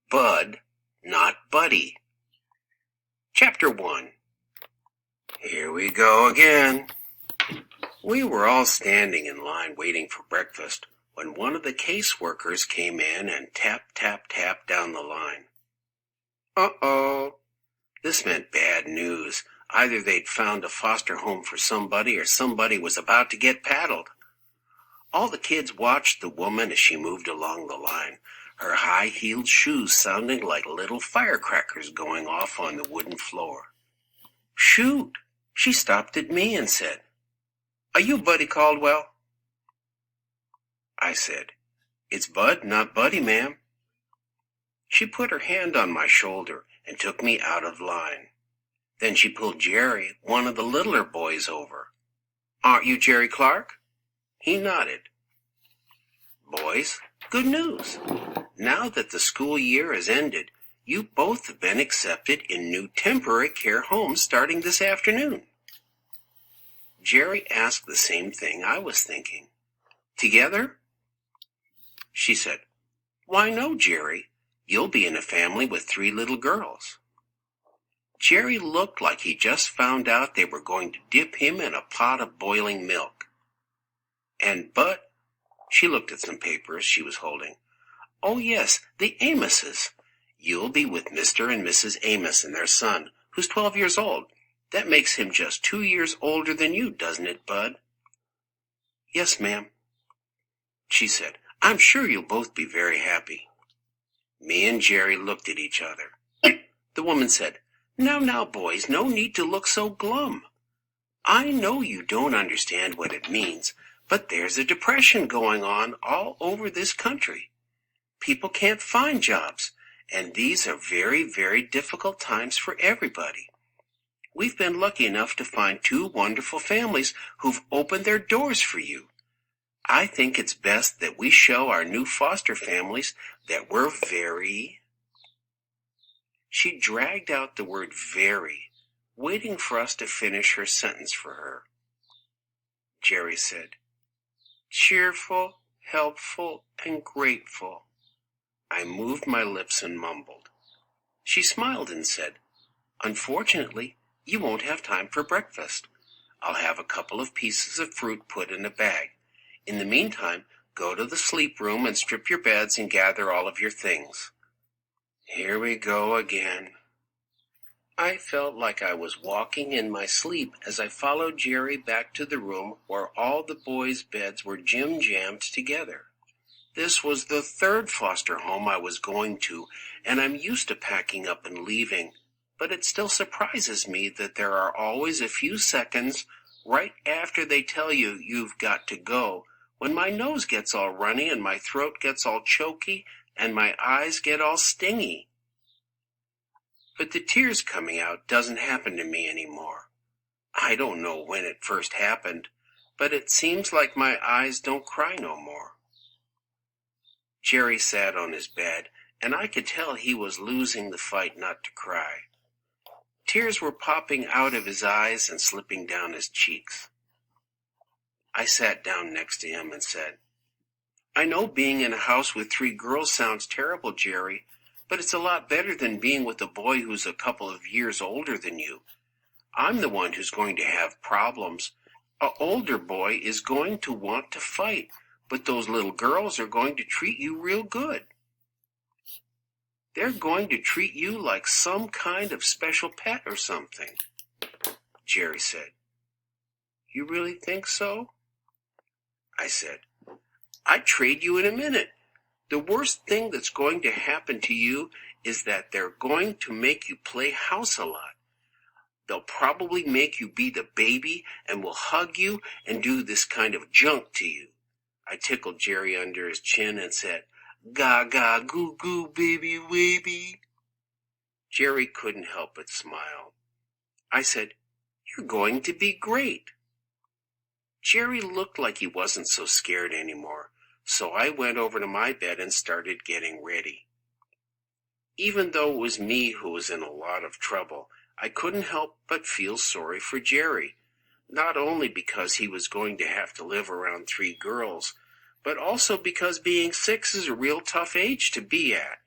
Bud, not Buddy. Chapter 1. Here we go again. We were all standing in line waiting for breakfast when one of the caseworkers came in and tap, tap, tap down the line. Uh-oh. This meant bad news. Either they'd found a foster home for somebody or somebody was about to get paddled. All the kids watched the woman as she moved along the line, her high-heeled shoes sounding like little firecrackers going off on the wooden floor. Shoot! She stopped at me and said, "Are you Buddy Caldwell?" I said, "It's Bud, not Buddy, ma'am." She put her hand on my shoulder and took me out of line. Then she pulled Jerry, one of the littler boys, over. "Aren't you Jerry Clark?" He nodded. "Boys, good news. Now that the school year has ended, you both have been accepted in new temporary care homes starting this afternoon." Jerry asked the same thing I was thinking. "Together?" She said, "Why no, Jerry. You'll be in a family with 3 little girls." Jerry looked like he just found out they were going to dip him in a pot of boiling milk. "And Bud," she looked at some papers she was holding. "Oh yes, the Amoses. You'll be with Mr. and Mrs. Amos and their son, who's 12 years old. That makes him just 2 years older than you, doesn't it, Bud?" "Yes, ma'am." She said, "I'm sure you'll both be very happy." Me and Jerry looked at each other. The woman said, Now, boys, no need to look so glum. I know you don't understand what it means, but there's a depression going on all over this country. People can't find jobs, and these are very, very difficult times for everybody. We've been lucky enough to find 2 wonderful families who've opened their doors for you. I think it's best that we show our new foster families that we're very—" She dragged out the word very, waiting for us to finish her sentence for her. Jerry said, "cheerful, helpful, and grateful." I moved my lips and mumbled. She smiled and said, "Unfortunately, you won't have time for breakfast. I'll have a couple of pieces of fruit put in a bag. In the meantime, go to the sleep room and strip your beds and gather all of your things." Here we go again. I felt like I was walking in my sleep as I followed Jerry back to the room where all the boys' beds were jam-jammed together. This was the 3rd foster home I was going to, and I'm used to packing up and leaving, but it still surprises me that there are always a few seconds right after they tell you you've got to go when my nose gets all runny and my throat gets all choky and my eyes get all stingy. But the tears coming out doesn't happen to me anymore. I don't know when it first happened, but it seems like my eyes don't cry no more. Jerry sat on his bed, and I could tell he was losing the fight not to cry. Tears were popping out of his eyes and slipping down his cheeks. I sat down next to him and said, "I know being in a house with 3 girls sounds terrible, Jerry, but it's a lot better than being with a boy who's a couple of years older than you. I'm the one who's going to have problems. An older boy is going to want to fight, but those little girls are going to treat you real good. They're going to treat you like some kind of special pet or something." Jerry said, "You really think so?" I said, "I'd trade you in a minute. The worst thing that's going to happen to you is that they're going to make you play house a lot. They'll probably make you be the baby and will hug you and do this kind of junk to you." I tickled Jerry under his chin and said, "Gaga, goo goo, baby, baby." Jerry couldn't help but smile. I said, "You're going to be great." Jerry looked like he wasn't so scared anymore, so I went over to my bed and started getting ready. Even though it was me who was in a lot of trouble, I couldn't help but feel sorry for Jerry, not only because he was going to have to live around 3 girls, but also because being 6 is a real tough age to be at.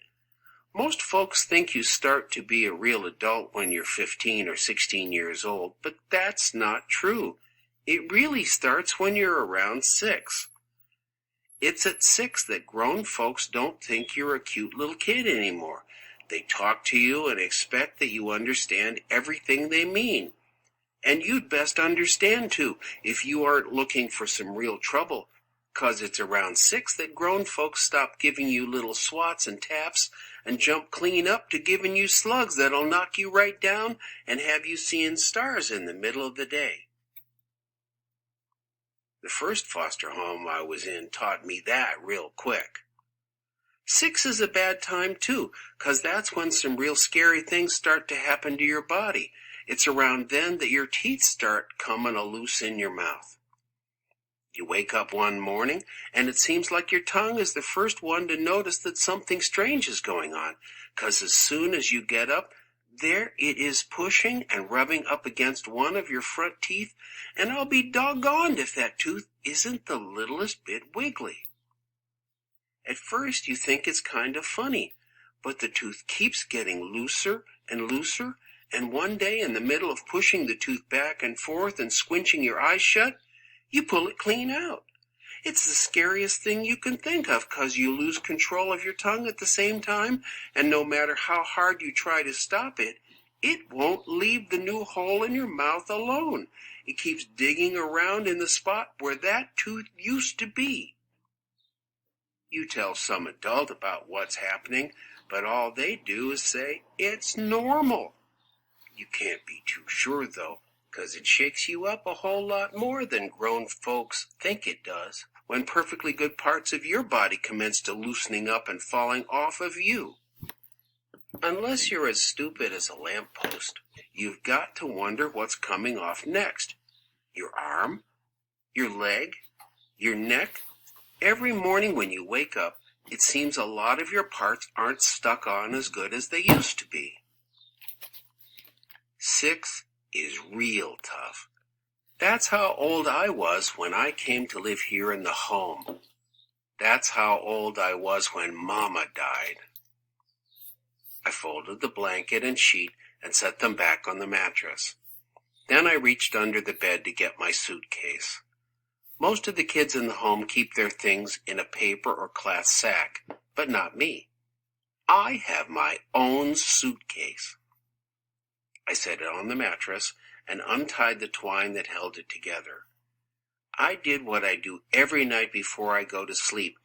Most folks think you start to be a real adult when you're 15 or 16 years old, but that's not true. It really starts when you're around 6. It's at 6 that grown folks don't think you're a cute little kid anymore. They talk to you and expect that you understand everything they mean. And you'd best understand, too, if you aren't looking for some real trouble, 'cause it's around 6 that grown folks stop giving you little swats and taps and jump clean up to giving you slugs that'll knock you right down and have you seeing stars in the middle of the day. The first foster home I was in taught me that real quick. 6 is a bad time, too, 'cause that's when some real scary things start to happen to your body. It's around then that your teeth start coming loose in your mouth. You wake up one morning, and it seems like your tongue is the first one to notice that something strange is going on, 'cause as soon as you get up, there it is pushing and rubbing up against one of your front teeth, and I'll be doggoned if that tooth isn't the littlest bit wiggly. At first you think it's kind of funny, but the tooth keeps getting looser and looser, and one day in the middle of pushing the tooth back and forth and squinching your eyes shut, you pull it clean out. It's the scariest thing you can think of, 'cause you lose control of your tongue at the same time, and no matter how hard you try to stop it, it won't leave the new hole in your mouth alone. It keeps digging around in the spot where that tooth used to be. You tell some adult about what's happening, but all they do is say, "It's normal." You can't be too sure, though, 'cause it shakes you up a whole lot more than grown folks think it does, when perfectly good parts of your body commence to loosening up and falling off of you. Unless you're as stupid as a lamppost, you've got to wonder what's coming off next. Your arm, your leg, your neck. Every morning when you wake up, it seems a lot of your parts aren't stuck on as good as they used to be. 6 is real tough. That's how old I was when I came to live here in the home. That's how old I was when Mama died. I folded the blanket and sheet and set them back on the mattress. Then I reached under the bed to get my suitcase. Most of the kids in the home keep their things in a paper or cloth sack, but not me. I have my own suitcase. I set it on the mattress and untied the twine that held it together. I did what I do every night before I go to sleep.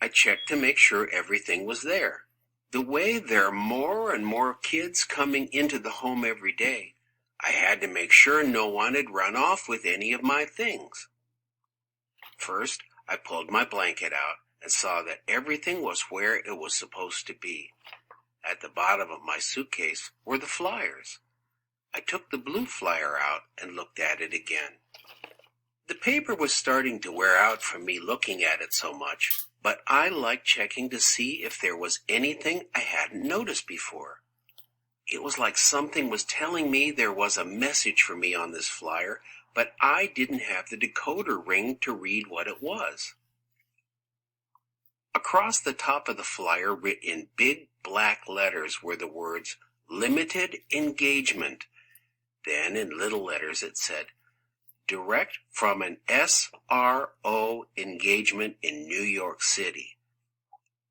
I checked to make sure everything was there. The way there are more and more kids coming into the home every day, I had to make sure no one had run off with any of my things. First, I pulled my blanket out and saw that everything was where it was supposed to be. At the bottom of my suitcase were the flyers. I took the blue flyer out and looked at it again. The paper was starting to wear out from me looking at it so much, but I liked checking to see if there was anything I hadn't noticed before. It was like something was telling me there was a message for me on this flyer, but I didn't have the decoder ring to read what it was. Across the top of the flyer, written in big black letters, were the words, "Limited Engagement." Then in little letters it said, "Direct from an SRO engagement in New York City."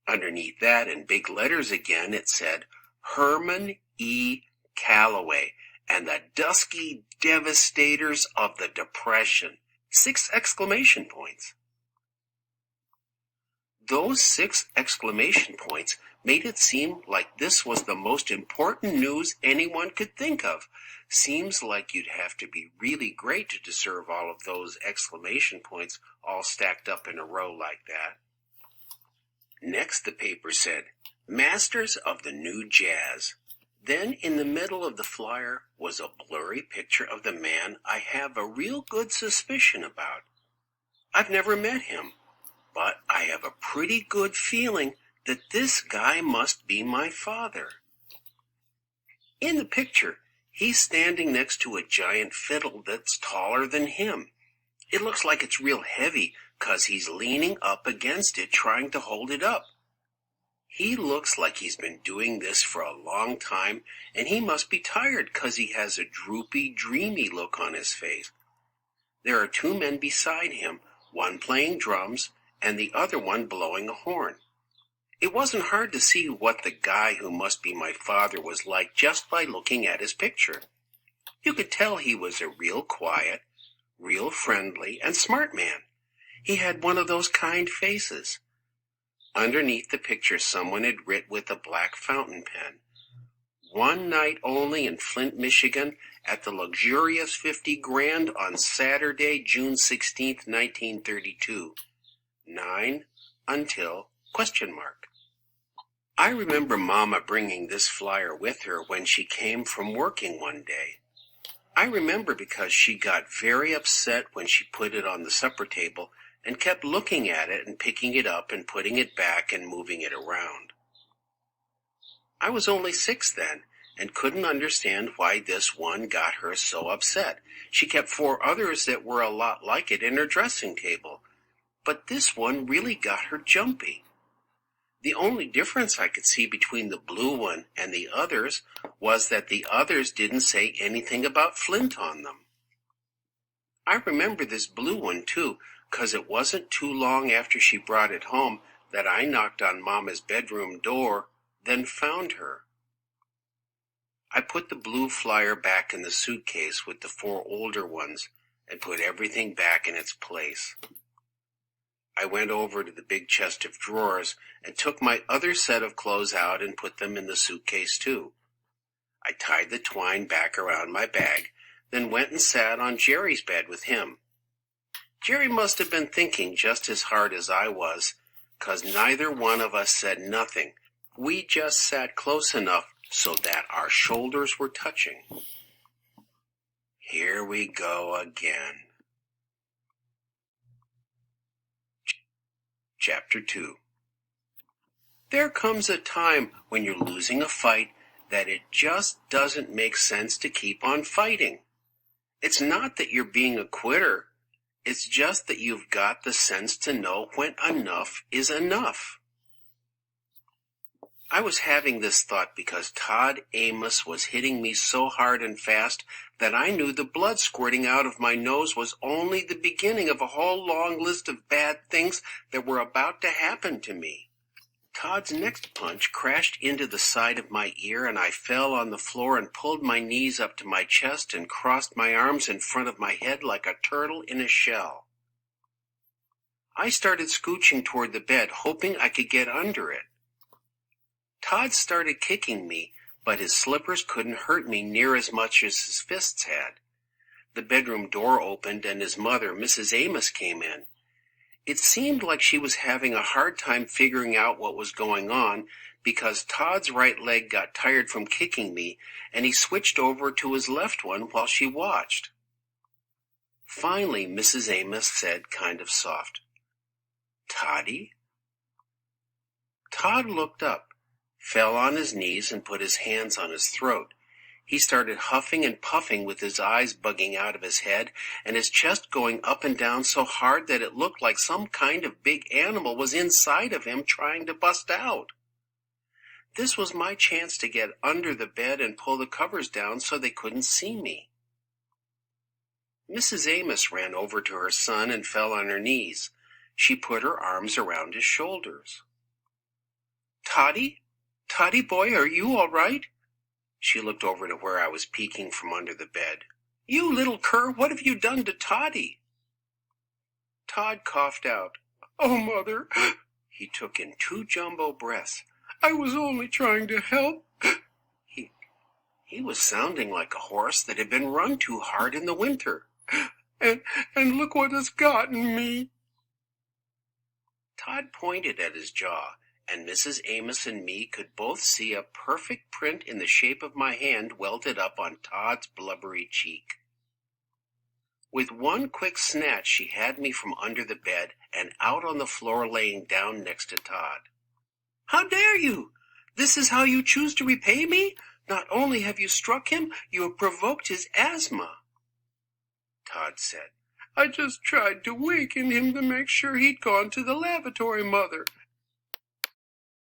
Underneath that, in big letters again, it said, "Herman E. Calloway and the Dusky Devastators of the Depression." 6 exclamation points. Those 6 exclamation points made it seem like this was the most important news anyone could think of. Seems like you'd have to be really great to deserve all of those exclamation points all stacked up in a row like that. Next, the paper said, "Masters of the New Jazz." Then in the middle of the flyer was a blurry picture of the man I have a real good suspicion about. I've never met him, but I have a pretty good feeling that this guy must be my father. In the picture, he's standing next to a giant fiddle that's taller than him. It looks like it's real heavy, 'cause he's leaning up against it trying to hold it up. He looks like he's been doing this for a long time, and he must be tired 'cause he has a droopy, dreamy look on his face. There are two men beside him, one playing drums and the other one blowing a horn. It wasn't hard to see what the guy who must be my father was like just by looking at his picture. You could tell he was a real quiet, real friendly, and smart man. He had one of those kind faces. Underneath the picture someone had written with a black fountain pen, "One night only in Flint, Michigan, at the luxurious 50 Grand on Saturday, June 16th, 1932. 9 until ?" I remember Mama bringing this flyer with her when she came from working one day. I remember because she got very upset when she put it on the supper table and kept looking at it and picking it up and putting it back and moving it around. I was only 6 then and couldn't understand why this one got her so upset. She kept 4 others that were a lot like it in her dressing table, but this one really got her jumpy. The only difference I could see between the blue one and the others was that the others didn't say anything about Flint on them. I remember this blue one too, 'cause it wasn't too long after she brought it home that I knocked on Mama's bedroom door, then found her. I put the blue flyer back in the suitcase with the 4 older ones and put everything back in its place. I went over to the big chest of drawers and took my other set of clothes out and put them in the suitcase too. I tied the twine back around my bag, then went and sat on Jerry's bed with him. Jerry must have been thinking just as hard as I was, 'cause neither one of us said nothing. We just sat close enough so that our shoulders were touching. Here we go again. Chapter 2. There comes a time when you're losing a fight that it just doesn't make sense to keep on fighting. It's not that you're being a quitter. It's just that you've got the sense to know when enough is enough. I was having this thought because Todd Amos was hitting me so hard and fast that I knew the blood squirting out of my nose was only the beginning of a whole long list of bad things that were about to happen to me. Todd's next punch crashed into the side of my ear, and I fell on the floor and pulled my knees up to my chest and crossed my arms in front of my head like a turtle in a shell. I started scooching toward the bed, hoping I could get under it. Todd started kicking me, but his slippers couldn't hurt me near as much as his fists had. The bedroom door opened and his mother, Mrs. Amos, came in. It seemed like she was having a hard time figuring out what was going on because Todd's right leg got tired from kicking me and he switched over to his left one while she watched. Finally, Mrs. Amos said kind of soft, "Toddy?" Todd looked up, fell on his knees, and put his hands on his throat. He started huffing and puffing with his eyes bugging out of his head and his chest going up and down so hard that it looked like some kind of big animal was inside of him trying to bust out. This was my chance to get under the bed and pull the covers down so they couldn't see me. Mrs. Amos ran over to her son and fell on her knees. She put her arms around his shoulders. "Toddy? Toddy boy, are you all right?" She looked over to where I was peeking from under the bed. "You little cur, what have you done to Toddy?" Todd coughed out, "Oh, Mother." He took in 2 jumbo breaths. "I was only trying to help." He was sounding like a horse that had been run too hard in the winter. And look what has gotten me." Todd pointed at his jaw, and Mrs. Amos and me could both see a perfect print in the shape of my hand welted up on Todd's blubbery cheek. With one quick snatch, she had me from under the bed and out on the floor laying down next to Todd. "How dare you? This is how you choose to repay me? Not only have you struck him, you have provoked his asthma." Todd said, "I just tried to waken him to make sure he'd gone to the lavatory, Mother.